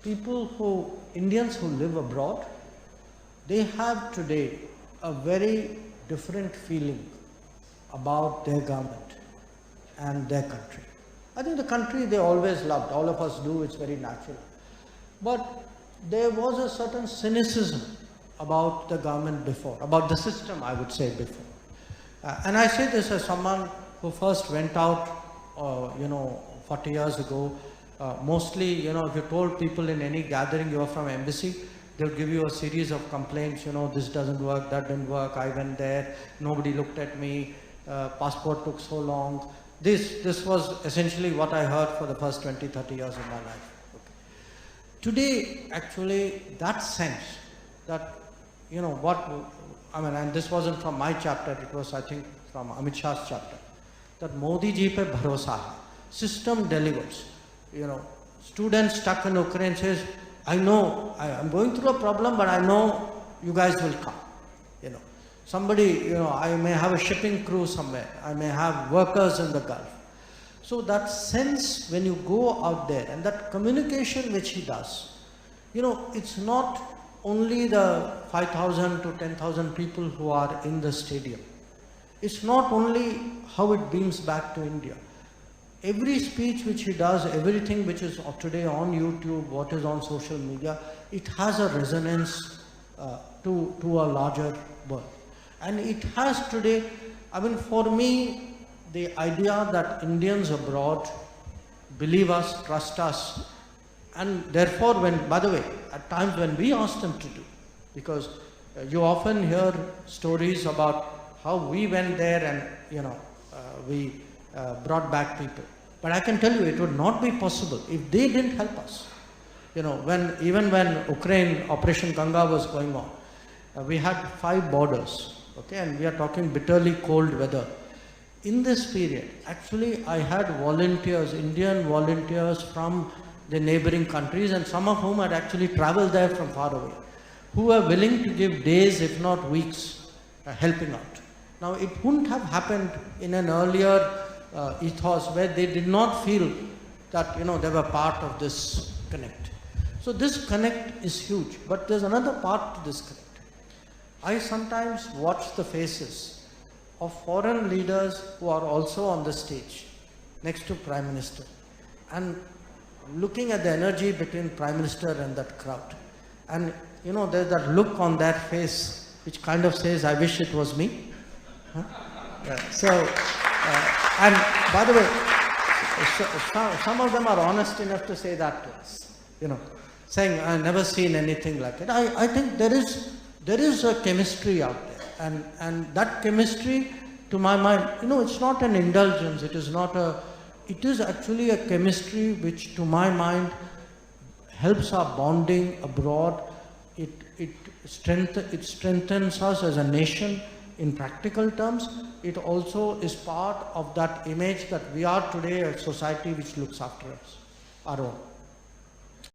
Indians who live abroad, they have today a very different feeling about their government and their country. I think the country they always loved, all of us do, it's very natural. But there was a certain cynicism about the government before, about the system I would say before. And I say this as someone who first went out, 40 years ago. Mostly, if you told people in any gathering you are from embassy, they'll give you a series of complaints, this doesn't work, that didn't work, I went there, nobody looked at me, passport took so long. This was essentially what I heard for the first 20, 30 years of my life. Okay. Today, actually, that sense that, and this wasn't from my chapter, it was, I think, from Amit Shah's chapter, that Modi ji pe bharosa hai. System delivers. Students stuck in Ukraine says, I know, I'm going through a problem, but I know you guys will come. Somebody, I may have a shipping crew somewhere, I may have workers in the Gulf. So that sense when you go out there, and that communication which he does, it's not only the 5,000 to 10,000 people who are in the stadium. It's not only how it beams back to India. Every speech which he does, everything which is today on YouTube, what is on social media, it has a resonance to a larger world. And it has today, for me, the idea that Indians abroad believe us, trust us, and therefore by the way, at times when we ask them to do, because you often hear stories about how we went there and, we brought back people. But I can tell you it would not be possible if they didn't help us. Even when Ukraine, Operation Ganga was going on, we had 5 borders, okay, and we are talking bitterly cold weather. In this period, actually I had volunteers, Indian volunteers from the neighboring countries, and some of whom had actually traveled there from far away, who were willing to give days, if not weeks, helping out. Now it wouldn't have happened in an earlier ethos where they did not feel that they were part of this connect. So this connect is huge, but there's another part to this connect. I sometimes watch the faces of foreign leaders who are also on the stage next to Prime Minister, and looking at the energy between Prime Minister and that crowd, and there's that look on their face which kind of says, I wish it was me. Huh? Yeah. So and by the way, some of them are honest enough to say that to us, saying, I've never seen anything like it. I think there is a chemistry out there, and that chemistry, to my mind, it's not an indulgence, it is actually a chemistry which, to my mind, helps our bonding abroad. It strengthens us as a nation in practical terms. It also is part of that image that we are today a society which looks after us, our own.